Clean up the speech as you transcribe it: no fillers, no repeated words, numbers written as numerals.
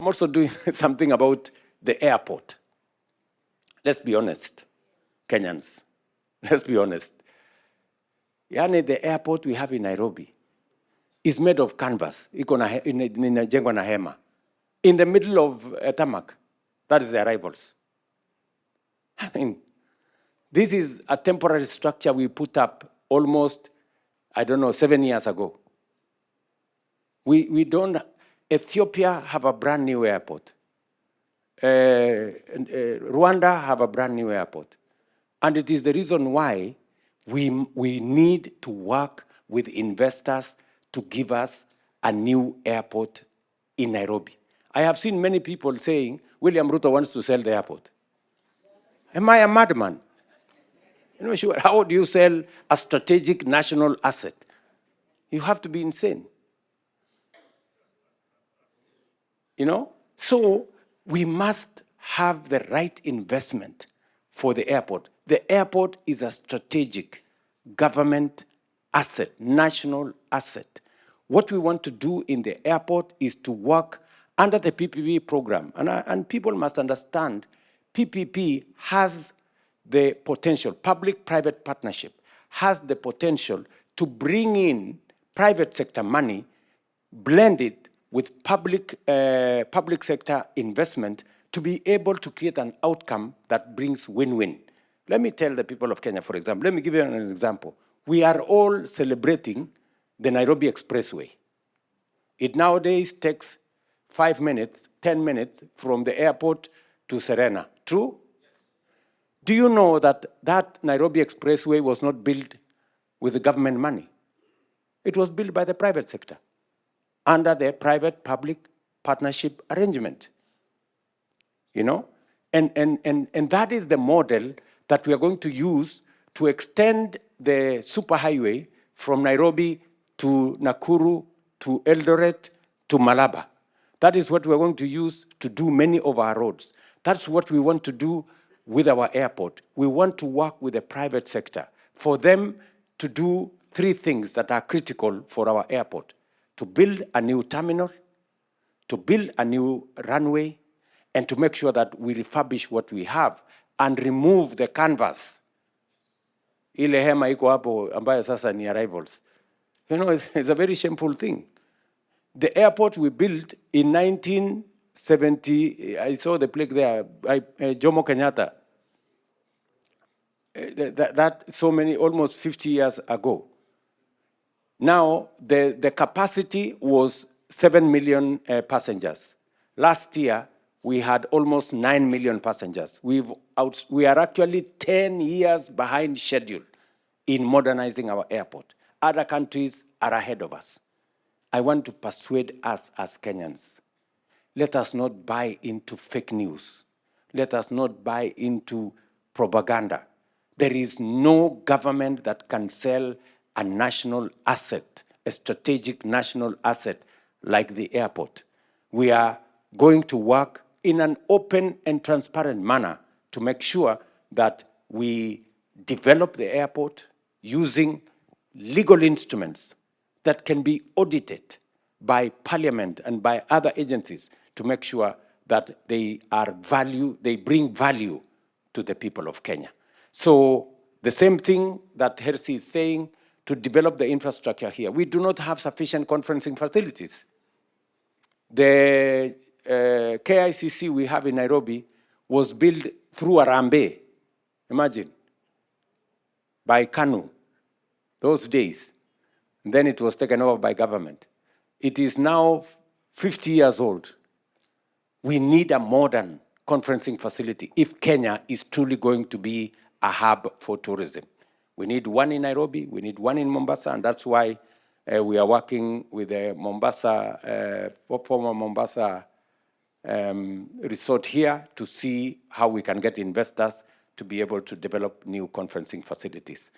I'm also doing something about the airport. Let's be honest, Kenyans. Let's be honest. Yani, the airport we have in Nairobi is made of canvas. Inajengwa na hema. In the middle of tarmac. That is the arrivals. I mean, this is a temporary structure we put up almost, 7 years ago. We don't, Ethiopia have a brand new airport. Rwanda have a brand new airport. And it is the reason why we need to work with investors to give us a new airport in Nairobi. I have seen many people saying, William Ruto wants to sell the airport. Am I a madman? Sure. How do you sell a strategic national asset? You have to be insane. So we must have the right investment for the airport. The airport is a strategic government asset, national asset. What we want to do in the airport is to work under the PPP program. And people must understand, PPP has the potential, public-private partnership has the potential to bring in private sector money, blend it with public sector investment to be able to create an outcome that brings win-win. Let me tell the people of Kenya, for example, let me give you an example. We are all celebrating the Nairobi Expressway. It nowadays takes 5 minutes, 10 minutes from the airport to Serena. True? Yes. Do you know that that Nairobi Expressway was not built with the government money? It was built by the private sector under the private-public partnership arrangement. And that is the model that we are going to use to extend the superhighway from Nairobi to Nakuru, to Eldoret, to Malaba. That is what we're going to use to do many of our roads. That's what we want to do with our airport. We want to work with the private sector for them to do 3 things that are critical for our airport: to build a new terminal, to build a new runway, and to make sure that we refurbish what we have and remove the canvas. Ile hema iko hapo ambayo sasa ni arrivals. It's a very shameful thing. The airport we built in 1970, I saw the plaque there, Jomo Kenyatta. That so many, almost 50 years ago. Now, the capacity was 7 million passengers. Last year, we had almost 9 million passengers. We are actually 10 years behind schedule in modernizing our airport. Other countries are ahead of us. I want to persuade us as Kenyans. Let us not buy into fake news. Let us not buy into propaganda. There is no government that can sell a national asset, a strategic national asset like the airport. We are going to work in an open and transparent manner to make sure that we develop the airport using legal instruments that can be audited by Parliament and by other agencies to make sure that they bring value to the people of Kenya. So the same thing that Hersi is saying, to develop the infrastructure here. We do not have sufficient conferencing facilities. The KICC we have in Nairobi was built through Arambe, imagine, by KANU, those days. And then it was taken over by government. It is now 50 years old. We need a modern conferencing facility if Kenya is truly going to be a hub for tourism. We need one in Nairobi, we need one in Mombasa, and that's why we are working with the former Mombasa resort here to see how we can get investors to be able to develop new conferencing facilities.